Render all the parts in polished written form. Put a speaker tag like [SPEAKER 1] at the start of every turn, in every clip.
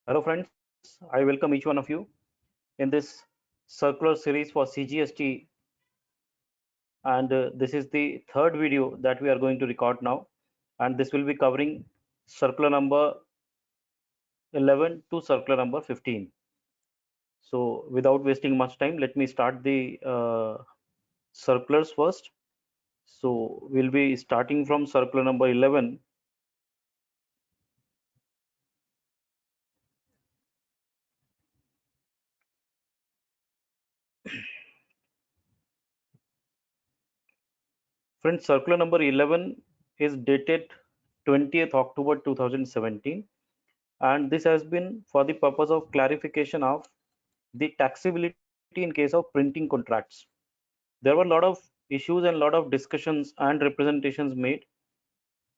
[SPEAKER 1] Hello friends, I welcome each one of you in this circular series for CGST, and this is the third video that we are going to record now, and this will be covering circular number 11 to circular number 15. So without wasting much time, let me start the circulars first. So we'll be starting from circular number 11. Friends, circular number 11 is dated 20th October 2017, and this has been for the purpose of clarification of the taxability in case of printing contracts. There were a lot of issues and a lot of discussions and representations made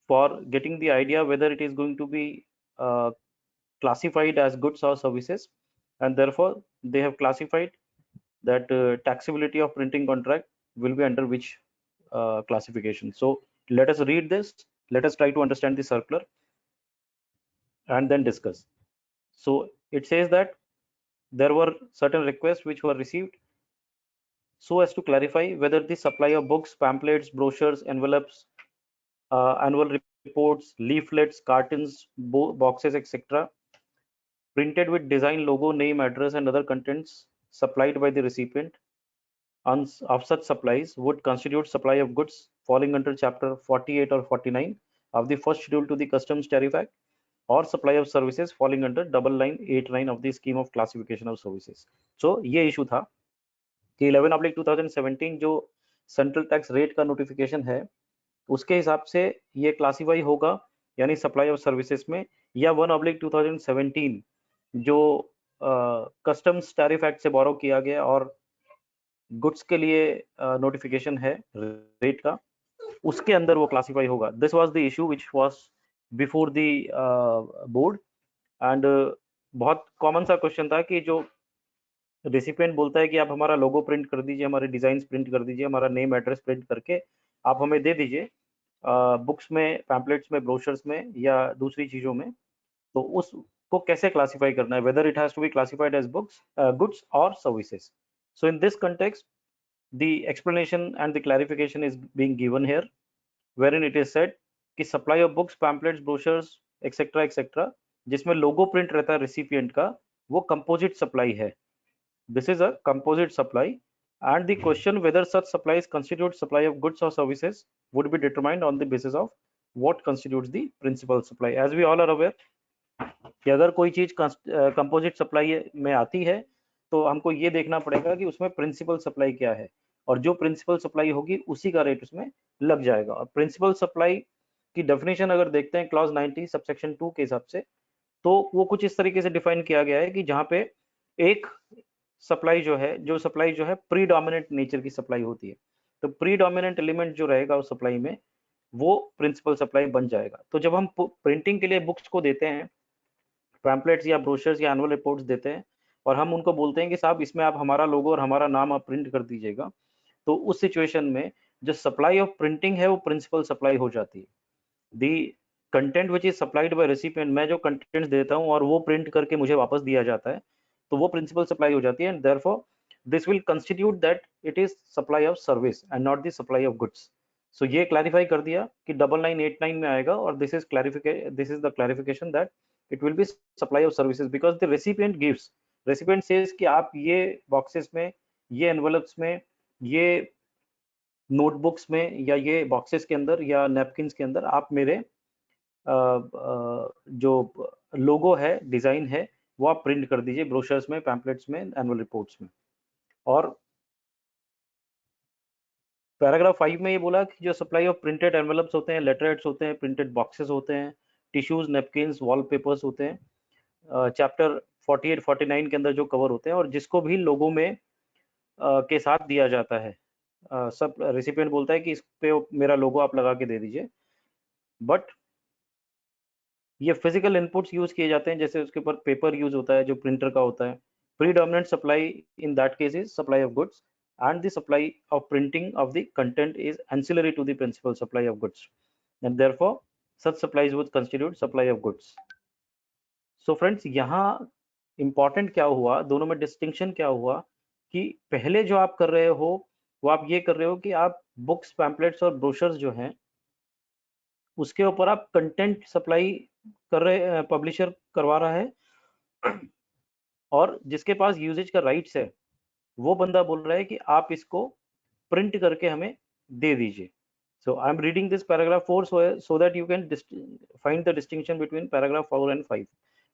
[SPEAKER 1] for getting the idea whether it is going to be classified as goods or services, and therefore they have classified that taxability of printing contract will be under which classification. So let us read this, let us try to understand the circular and then discuss. So it says that there were certain requests which were received so as to clarify whether the supply of books, pamphlets, brochures, envelopes, annual reports, leaflets, cartons, boxes, etc., printed with design, logo, name, address, and other contents supplied by the recipient of such supplies would constitute supply of goods falling under Chapter 48 or 49 of the first schedule to the Customs Tariff Act, or supply of services falling under 9989 of the Scheme of Classification of Services. So ये issue था कि 11/2017 जो central tax rate का notification है उसके हिसाब से ये क्लासीफाई होगा यानी सप्लाई ऑफ सर्विसेज में, या 1/2017 जो कस्टम्स टैरिफ एक्ट से बोरो किया गया और गुड्स के लिए नोटिफिकेशन है रेट का, उसके अंदर वो क्लासीफाई होगा. This was the issue which was before the board. And बहुत कॉमन सा क्वेश्चन था कि जो रेसिपिएंट बोलता है कि आप हमारा लोगो प्रिंट कर दीजिए, हमारे डिजाइन प्रिंट कर दीजिए, हमारा नेम एड्रेस प्रिंट करके आप हमें दे दीजिए बुक्स में, पैम्पलेट्स में, ब्रोशर्स में या दूसरी चीजों में, तो उसको कैसे क्लासिफाई करना है, whether it has to be classified as books, goods और services. So in this context the explanation and the clarification is being given here, wherein it is said कि supply of books, pamphlets, brochures, etc., जिसमें लोगो print रहता है recipient का, वो composite supply है. This is a composite supply, and the question whether such supplies constitute supply of goods or services would be determined on the basis of what constitutes the principal supply. As we all are aware कि अगर कोई चीज composite supply में आती है तो हमको ये देखना पड़ेगा कि उसमें प्रिंसिपल सप्लाई क्या है, और जो प्रिंसिपल सप्लाई होगी उसी का रेट उसमें लग जाएगा. और प्रिंसिपल सप्लाई की डेफिनेशन अगर देखते हैं क्लॉज 90 सबसेक्शन 2 के हिसाब से, तो वो कुछ इस तरीके से डिफाइन किया गया है कि जहाँ पे एक सप्लाई जो है प्रीडोमिनेंट नेचर की सप्लाई होती है, तो प्रीडोमिनेंट एलिमेंट जो रहेगा उस सप्लाई में वो प्रिंसिपल सप्लाई बन जाएगा. तो जब हम प्रिंटिंग के लिए बुक्स को देते हैं, पैम्पलेट्स या ब्रोशर्स या एनुअल रिपोर्ट्स देते हैं, और हम उनको बोलते हैं कि साहब इसमें आप हमारा लोगो और हमारा नाम आप प्रिंट कर दीजिएगा, तो उस सिचुएशन में जो सप्लाई ऑफ प्रिंटिंग है वो प्रिंसिपल सप्लाई हो जाती है. The content which is supplied bye recipient, मैं जो कंटेंट्स देता हूँ और वो प्रिंट करके मुझे वापस दिया जाता है, तो वो प्रिंसिपल सप्लाई हो जाती है. And therefore this will constitute that it is supply of service and not the supply of goods. So ये क्लैरिफाई कर दिया कि 9989 में आएगा, और this is the clarification that it will be supply of services because the recipient says कि आप ये boxes में, ये envelopes में, ये notebooks में, या ये boxes के अंदर या napkins के अंदर आप मेरे जो लोगो है, डिजाइन है, वो आप प्रिंट कर दीजिए ब्रोशर्स में, पैम्पलेट्स में, एनुअल रिपोर्ट्स में. और पैराग्राफ 5 में ये बोला कि जो सप्लाई ऑफ प्रिंटेड एनवेलप्स होते हैं, लेटरहेड्स होते हैं, प्रिंटेड बॉक्सेस होते हैं, टिश्यूज, नेपकिन्स, वॉलपेपर्स होते हैं, चैप्टर 48 49 के अंदर जो कवर होते हैं, और जिसको भी लोगों में के साथ दिया जाता है, सब रेसिपिएंट बोलता है कि इस पे मेरा लोगो आप लगा के दे दीजिए, बट ये फिजिकल इनपुट्स यूज किए जाते हैं, जैसे उसके ऊपर पेपर यूज होता है जो प्रिंटर का होता है. Predominant supply in that case is supply of goods, and the supply of printing of the content is ancillary to the principal supply of goods, and therefore such supplies would constitute supply of goods. So friends यहाँ important क्या हुआ, दोनों में distinction क्या हुआ कि पहले जो आप कर रहे हो वो आप ये कर रहे हो कि आप बुक्स, पैम्पलेट्स और ब्रोशर्स जो हैं उसके ऊपर आप कंटेंट सप्लाई कर रहे, पब्लिशर करवा रहा है, और जिसके पास यूजेज का राइट्स है वो बंदा बोल रहा है कि आप इसको प्रिंट करके हमें दे दीजिए. So I'm reading this paragraph 4 so that you can find the distinction between paragraph 4 and 5.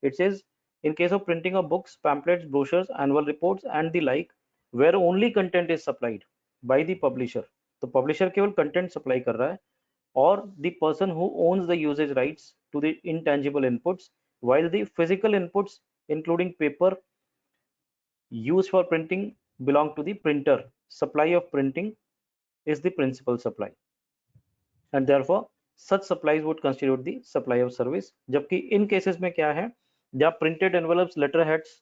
[SPEAKER 1] It says, in case of printing of books, pamphlets, brochures, annual reports and the like, where only content is supplied by the publisher. तो publisher केवल content supply कर रहा है, or the person who owns the usage rights to the intangible inputs, while the physical inputs including paper used for printing belong to the printer. Supply of printing is the principal supply, and therefore such supplies would constitute the supply of service. जबकि इन cases में क्या है, जब printed envelopes, letter heads,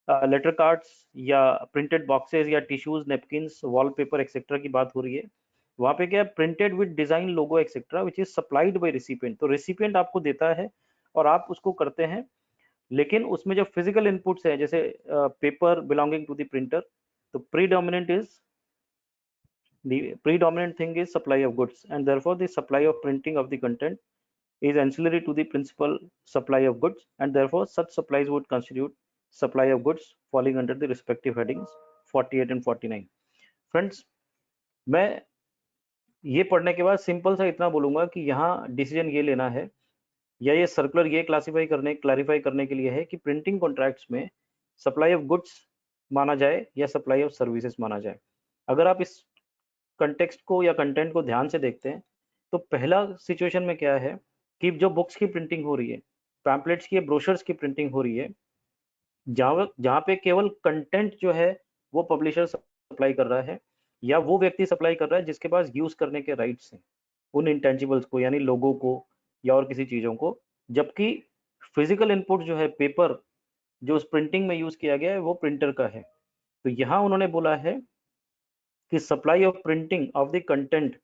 [SPEAKER 1] letter cards या printed boxes या tissues, napkins, wallpaper etcetera की बात हो रही है, वहां पे क्या है, printed with design, logo etcetera which is supplied by recipient. तो रिसिपिएंट आपको देता है और आप उसको करते हैं, लेकिन उसमें जो फिजिकल इनपुट्स है जैसे paper belonging to the printer, तो predominant thing is supply of goods, and therefore the supply of printing of the content is ancillary to the principal supply of goods, and therefore such supplies would constitute supply of goods falling under the respective headings 48 and 49. Friends, मैं ये पढ़ने के बाद simple सा इतना बोलूंगा कि यहाँ डिसीजन ये लेना है, या ये सर्कुलर ये क्लैरिफाई करने के लिए है कि प्रिंटिंग कॉन्ट्रैक्ट्स में सप्लाई ऑफ गुड्स माना जाए या सप्लाई ऑफ सर्विसेज माना जाए. अगर आप इस कंटेक्स्ट को या कंटेंट को ध्यान से देखते हैं तो पहला सिचुएशन में क्या है कि जो बुक्स की प्रिंटिंग हो रही है, पैम्पलेट्स की, ब्रोशर्स की प्रिंटिंग हो रही है, जहाँ जहाँ पे केवल कंटेंट जो है वो पब्लिशर सप्लाई कर रहा है या वो व्यक्ति सप्लाई कर रहा है जिसके पास यूज करने के राइट्स हैं उन इंटेंजिबल्स को, यानी लोगों को या और किसी चीजों को. जबकि फिजिकल इनपुट जो है, पेपर जो उस प्रिंटिंग में यूज किया गया है, वो प्रिंटर का है. तो यहाँ उन्होंने बोला है कि supply of printing of the content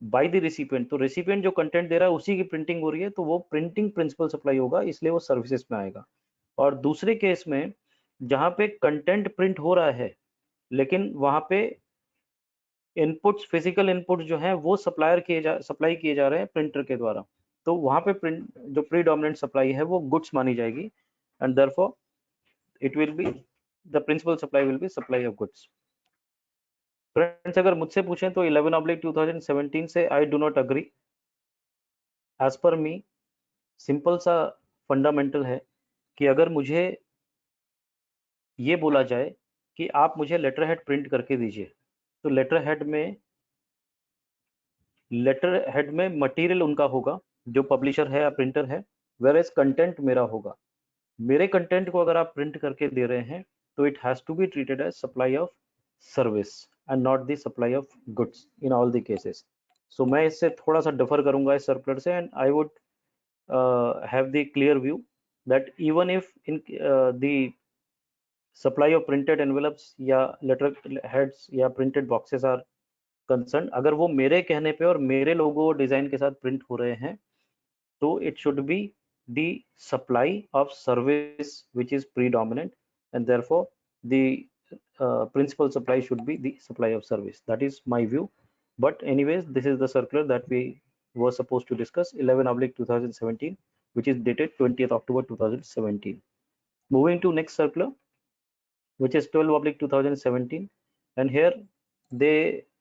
[SPEAKER 1] by the recipient, तो रिसिपिएंट जो कंटेंट दे रहा है उसी की प्रिंटिंग हो रही है, तो वो प्रिंटिंग प्रिंसिपल सप्लाई होगा, इसलिए वो सर्विसेज में आएगा. और दूसरे केस में जहां पे कंटेंट प्रिंट हो रहा है लेकिन वहां पे इनपुट्स, फिजिकल इनपुट जो है वो सप्लाई किए जा रहे हैं प्रिंटर के द्वारा, तो वहां पे प्रिंट जो प्रीडोमिनेंट सप्लाई है वो गुड्स मानी जाएगी, and therefore it will be the principal supply will be supply of goods. Friends, अगर मुझसे पूछें तो 11/2017 से I do not agree. As per me simple सा फंडामेंटल है कि अगर मुझे ये बोला जाए कि आप मुझे लेटर हेड प्रिंट करके दीजिए, तो लेटर हेड में मटेरियल उनका होगा जो पब्लिशर है या प्रिंटर है, वेयर एज कंटेंट मेरा होगा. मेरे कंटेंट को अगर आप प्रिंट करके दे रहे हैं तो it has to be treated as supply of service and not the supply of goods in all the cases. So मैं इससे थोड़ा सा डिफर करूंगा इस सर्कुलर से, and I would have the clear view that even if in the supply of printed envelopes या letter heads या printed boxes are concerned, अगर वो मेरे कहने पे और मेरे लोगो डिजाइन के साथ प्रिंट हो रहे हैं, तो it should be the supply of service which is predominant, and therefore the principal supply should be the supply of service. That is my view. But anyways, this is the circular that we were supposed to discuss, 11/2017, which is dated 20th October 2017. Moving to next circular, which is 12/2017, and here they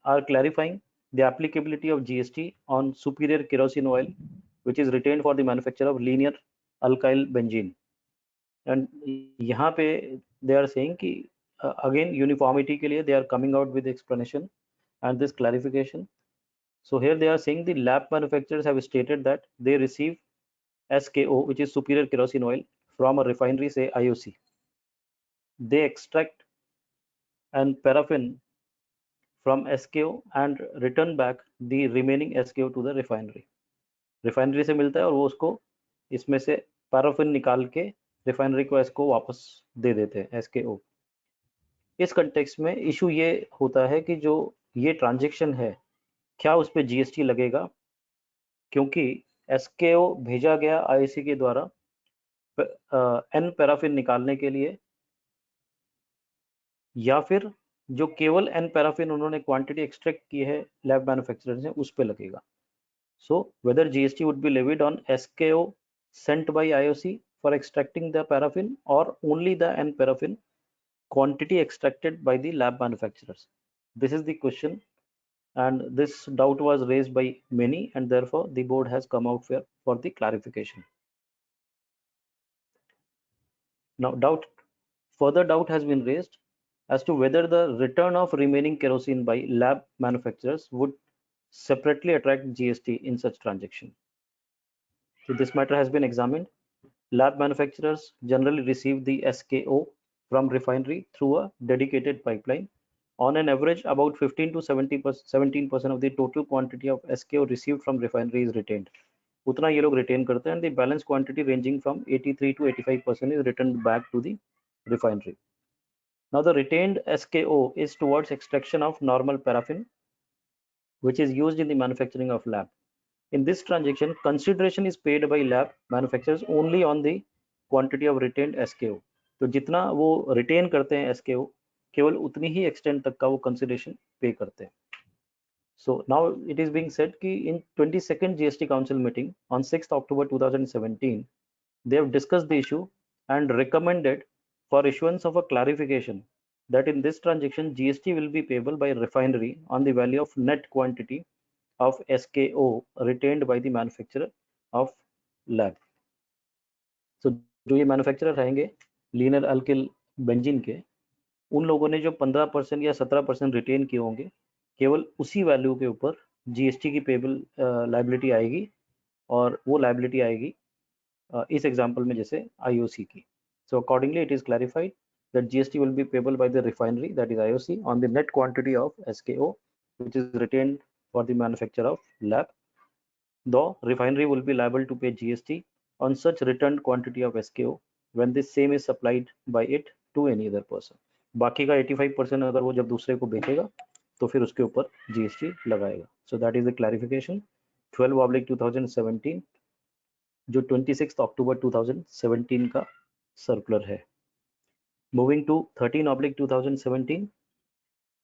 [SPEAKER 1] are clarifying the applicability of GST on superior kerosene oil, which is retained for the manufacture of linear alkyl benzene. And यहाँ पे they are saying कि again uniformity के लिए they are coming out with explanation and this clarification. So here they are saying the lab manufacturers have stated that they receive SKO, which is superior kerosene oil, from a refinery, say IOC. They extract and paraffin from SKO and return back the remaining SKO to the refinery. Refinery से मिलता है और वो उसको इसमें से paraffin निकाल के रिफाइनरी को एसको वापस दे देते हैं, SKO. इस कंटेक्स्ट में इशू ये होता है कि जो ये ट्रांजैक्शन है क्या उस पर GST लगेगा, क्योंकि SKO भेजा गया IOC के द्वारा एन पैराफिन निकालने के लिए, या फिर जो केवल एन पैराफिन उन्होंने क्वांटिटी एक्सट्रैक्ट की है लैब मैन्युफैक्चरर्स ने उस पे लगेगा. So whether GST would be levied on SKO sent by IOC for extracting the paraffin or only the N paraffin quantity extracted by the lab manufacturers. This is the question, and this doubt was raised by many, and therefore the board has come out for the clarification. Now further doubt has been raised as to whether the return of remaining kerosene by lab manufacturers would separately attract GST in such transaction. So this matter has been examined. Lab manufacturers generally receive the SKO from refinery through a dedicated pipeline. On an average, about 15 to 17% of the total quantity of SKO received from refinery is retained. उतना ये लोग retain करते हैं, and the balance quantity ranging from 83 to 85% is returned back to the refinery. Now the retained SKO is towards extraction of normal paraffin, which is used in the manufacturing of lab. In this transaction, consideration is paid by lab manufacturers only on the quantity of retained SKO. तो जितना वो retain करते हैं SKO, केवल उतनी ही extent तक का वो consideration pay करते हैं. So now it is being said कि in 22nd GST Council meeting on 6th October 2017, they have discussed the issue and recommended for issuance of a clarification that in this transaction GST will be payable by refinery on the value of net quantity of SKO retained by the manufacturer of lab. So जो ये manufacturer रहेंगे linear alkyl benzene के, उन लोगों ने जो 15% या 17% retain किए होंगे, केवल उसी वैल्यू के ऊपर जीएसटी की पेबल लायबिलिटी आएगी, और वो लायबिलिटी आएगी इस एग्जांपल में जैसे आईओसी की. So accordingly it is clarified that GST will be payable by the refinery, that is IOC, on the net quantity of SKO which is retained for the manufacture of lab. The refinery will be liable to pay GST on such returned quantity of SKO when the same is supplied by it to any other person. बाकी का 85% अगर वो जब दूसरे को बेचेगा तो फिर उसके ऊपर GST लगाएगा. So that is the clarification 12/2017 जो 26 अक्टूबर 2017 का सर्कुलर है. Moving to 13/2017.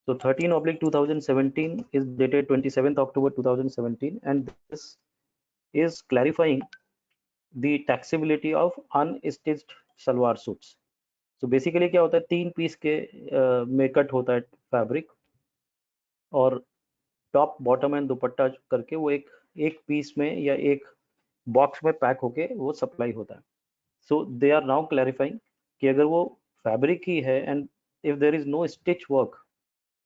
[SPEAKER 1] So 13/2017 is dated 27th October 2017, and this is clarifying the taxability of unstitched salwar suits. So basically क्या होता है, 3 पीस के में कट होता है फैब्रिक, और टॉप बॉटम एंड दुपट्टा करके वो एक पीस में या एक बॉक्स में पैक होके वो सप्लाई होता है. So they are now clarifying कि अगर वो फैब्रिक ही है and if there is no stitch work,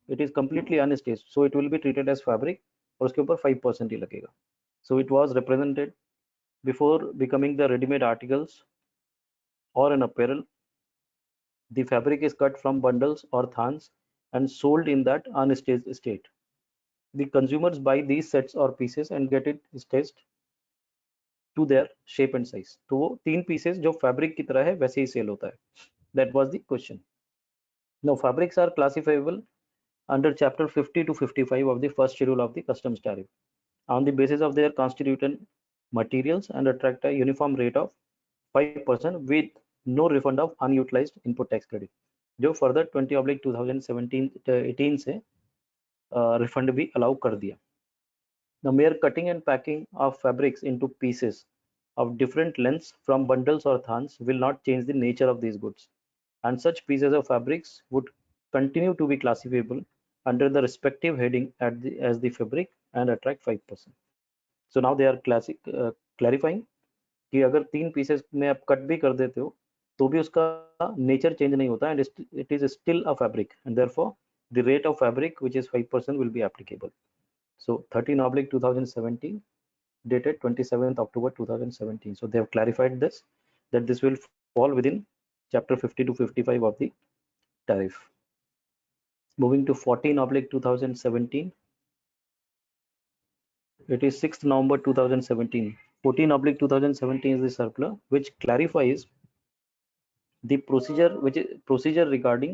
[SPEAKER 1] it is completely unstitched, so it will be treated as fabric और उसके ऊपर 5% ही लगेगा. So it was represented before becoming the ready-made articles or an apparel. The fabric is cut from bundles or thans and sold in that unstitched state. The consumers buy these sets or pieces and get it stitched to their shape and size. तो वो 3 pieces जो fabric की तरह है वैसे ही cell होता है. That was the question. Now fabrics are classifiable under chapter 50 to 55 of the first schedule of the customs tariff on the basis of their constituent materials and attract a uniform rate of 5% with no refund of unutilized input tax credit, जो further 20/2017-18 से refund भी allow कर दिया. The mere cutting and packing of fabrics into pieces of different lengths from bundles or thans will not change the nature of these goods, and such pieces of fabrics would continue to be classifiable under the respective heading as the fabric and attract 5%. So now they are clarifying कि अगर 3 pieces में आप cut भी कर देते हो तो भी उसका नेचर चेंज नहीं होता, and it is still a fabric, and therefore the rate of fabric which is 5% will be applicable. So 13/2017 dated 27th October 2017. So they have clarified this, that this will fall within chapter 50 to 55 of the tariff. Moving to 14/2017. It is 6th November 2017. 14/2017 is the circular which clarifies the procedure regarding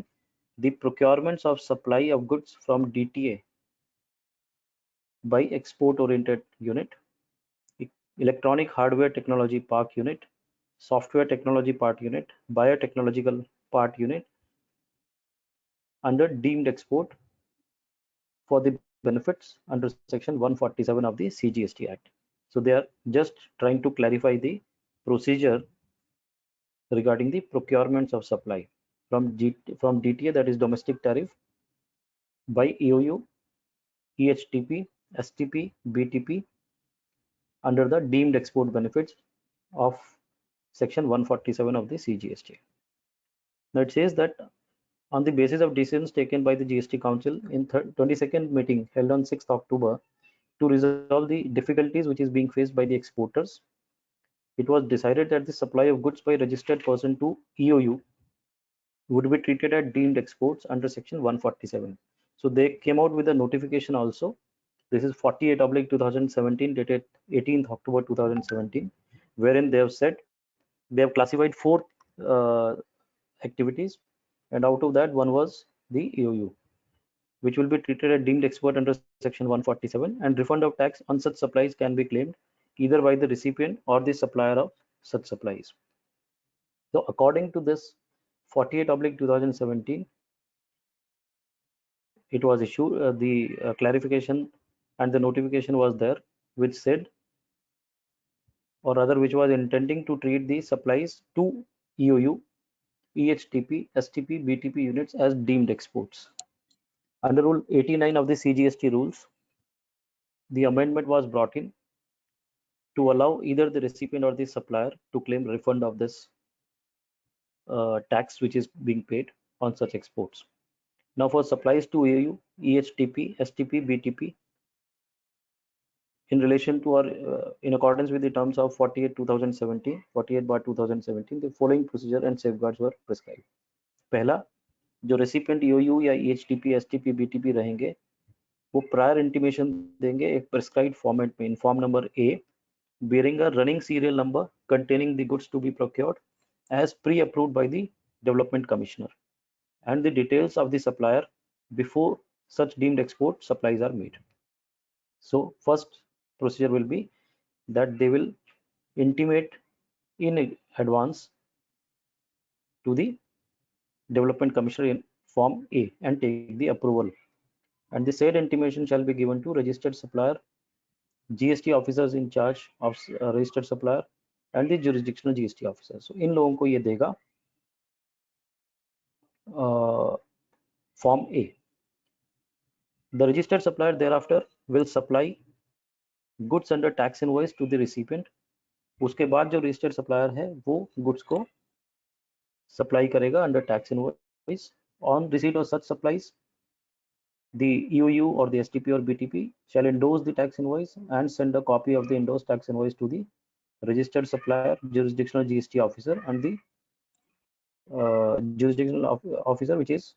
[SPEAKER 1] the procurements of supply of goods from DTA by export oriented unit, electronic hardware technology park unit, software technology part unit, biotechnological part unit under deemed export for the benefits under section 147 of the CGST Act. So they are just trying to clarify the procedure regarding the procurements of supply from DTA, that is domestic tariff, by EOU, EHTP, STP, BTP under the deemed export benefits of section 147 of the CGST. Now it says that on the basis of decisions taken by the GST Council in 22nd meeting held on 6th October to resolve the difficulties which is being faced by the exporters, it was decided that the supply of goods by registered person to EOU would be treated as deemed exports under section 147. So they came out with a notification also. This is 48/2017 dated 18th October 2017, wherein they have said they have classified four activities, and out of that one was the EOU, which will be treated as deemed export under section 147, and refund of tax on such supplies can be claimed either by the recipient or the supplier of such supplies. So according to this 48/2017, it was issued, the clarification and the notification was there, which said, or rather which was intending to treat the supplies to EOU, EHTP, STP, BTP units as deemed exports. Under Rule 89 of the CGST rules, the amendment was brought in to allow either the recipient or the supplier to claim refund of this tax which is being paid on such exports. Now for supplies to EOU, EHTP, STP, BTP, in relation to or in accordance with the terms of 48/2017, 48/2017, the following procedure and safeguards were prescribed. पहला, जो recipient EOU या EHTP, STP, BTP रहेंगे, वो prior intimation देंगे एक prescribed format में, in form number A, bearing a running serial number containing the goods to be procured as pre-approved by the Development Commissioner, and the details of the supplier before such deemed export supplies are made. So first procedure will be that they will intimate in advance to the Development Commissioner in Form A and take the approval, and the said intimation shall be given to registered supplier, GST officers in charge of registered supplier, and the jurisdictional GST officer. So इन लोगों को ये देगा Form A. The registered supplier thereafter will supply goods under tax invoice to the recipient. उसके बाद जो registered supplier है वो goods को supply करेगा under tax invoice. On receipt of such supplies, the EOU or the STP or BTP shall endorse the tax invoice and send a copy of the endorsed tax invoice to the registered supplier, jurisdictional GST officer, and the jurisdictional officer which is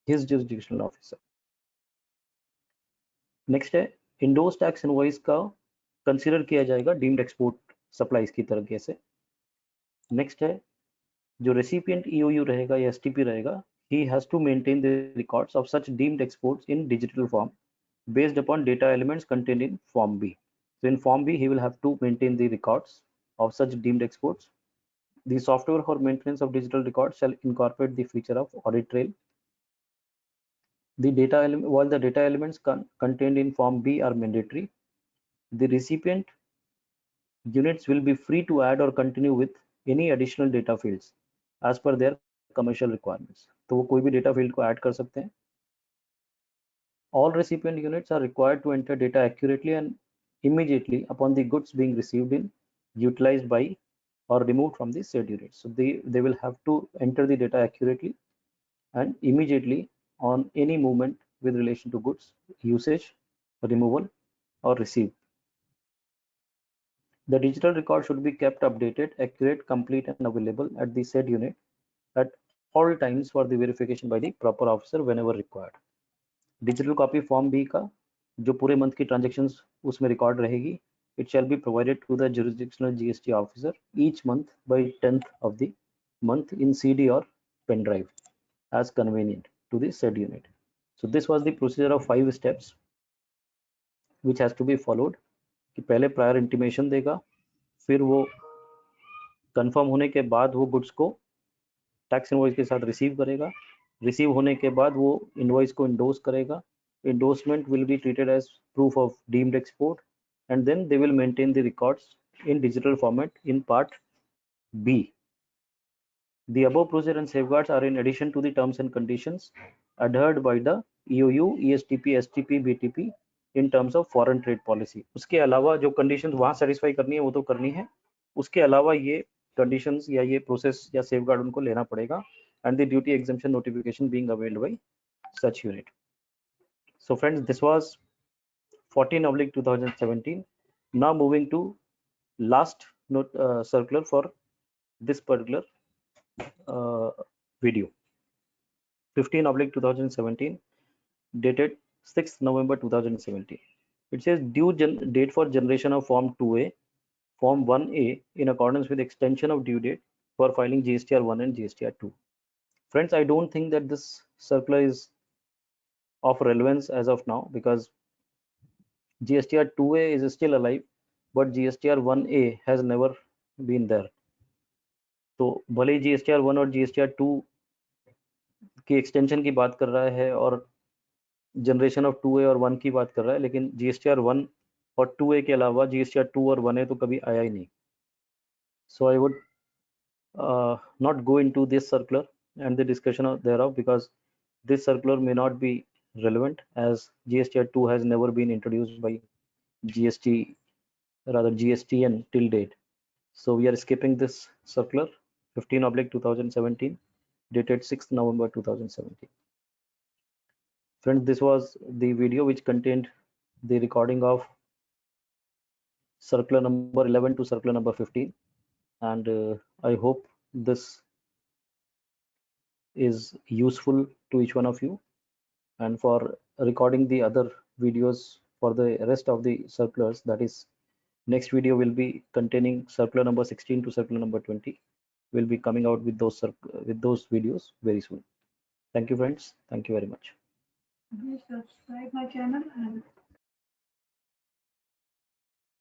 [SPEAKER 1] his jurisdictional officer. Next है endorse tax invoice का consider किया जाएगा deemed export supplies की तरह से. Next है जो recipient EOU रहेगा या STP रहेगा, he has to maintain the records of such deemed exports in digital form based upon data elements contained in Form B. So in Form B, he will have to maintain the records of such deemed exports. The software for maintenance of digital records shall incorporate the feature of audit trail. The data while the data elements contained in Form B are mandatory, the recipient units will be free to add or continue with any additional data fields as per their commercial requirements. तो वो कोई भी data field को add कर सकते हैं. All recipient units are required to enter data accurately and immediately upon the goods being received in, utilized by, or removed from the said unit. So they will have to enter the data accurately and immediately on any movement with relation to goods, usage, removal, or receipt. The digital record should be kept updated, accurate, complete, and available at the said unit at all times for the verification by the proper officer whenever required. Digital copy Form B का जो पूरे month की transactions उसमें record रहेगी, it shall be provided to the jurisdictional GST officer each month by 10th of the month in CD or pen drive as convenient to the said unit. So this was the procedure of 5 steps which has to be followed. कि पहले prior intimation देगा, फिर वो confirm होने के बाद वो goods को टैक्स इनवॉइस के साथ रिसीव करेगा, रिसीव होने के बाद वो इनवॉइस को इंडोर्स करेगा, endorsement will be treated as proof of deemed export, and then they will maintain the records in digital format in part B. The above procedure and safeguards are in addition to the terms and conditions adhered by the EOU, ESTP, STP, BTP in terms of foreign trade policy. उसके अलावा जो conditions वहाँ satisfy करनी है वो तो करनी है, उसके अलावा ये conditions या ये process या safeguard उनको लेना पड़ेगा, and the duty exemption notification being availed by such unit. So friends, this was 14/2017. Now moving to last note circular for this particular video, 15/2017, dated 6th November 2017. It says due date for generation of Form 2A, Form 1A in accordance with extension of due date for filing GSTR 1 and GSTR 2. Friends, I don't think that this circular is of relevance as of now because GSTR 2A is still alive, but GSTR 1A has never been there. तो भले ही GSTR 1 और GSTR 2 की extension की बात कर रहा है और जनरेशन ऑफ 2A और 1 की बात कर रहा है, लेकिन GSTR 1 और 2A के अलावा GSTR 2 और 1A तो कभी आया ही नहीं. So I would not go into this circular and the discussion thereof because this circular may not be relevant as GSTR 2 has never been introduced by GSTN till date. So we are skipping this circular 15/2017 dated 6th November 2017. Friends, this was the video which contained the recording of circular number 11 to circular number 15, and I hope this is useful to each one of you. And for recording the other videos for the rest of the circulars, that is, next video will be containing circular number 16 to circular number 20. Will be coming out with those videos very soon. Thank you, friends. Thank you very much.
[SPEAKER 2] Please subscribe my channel and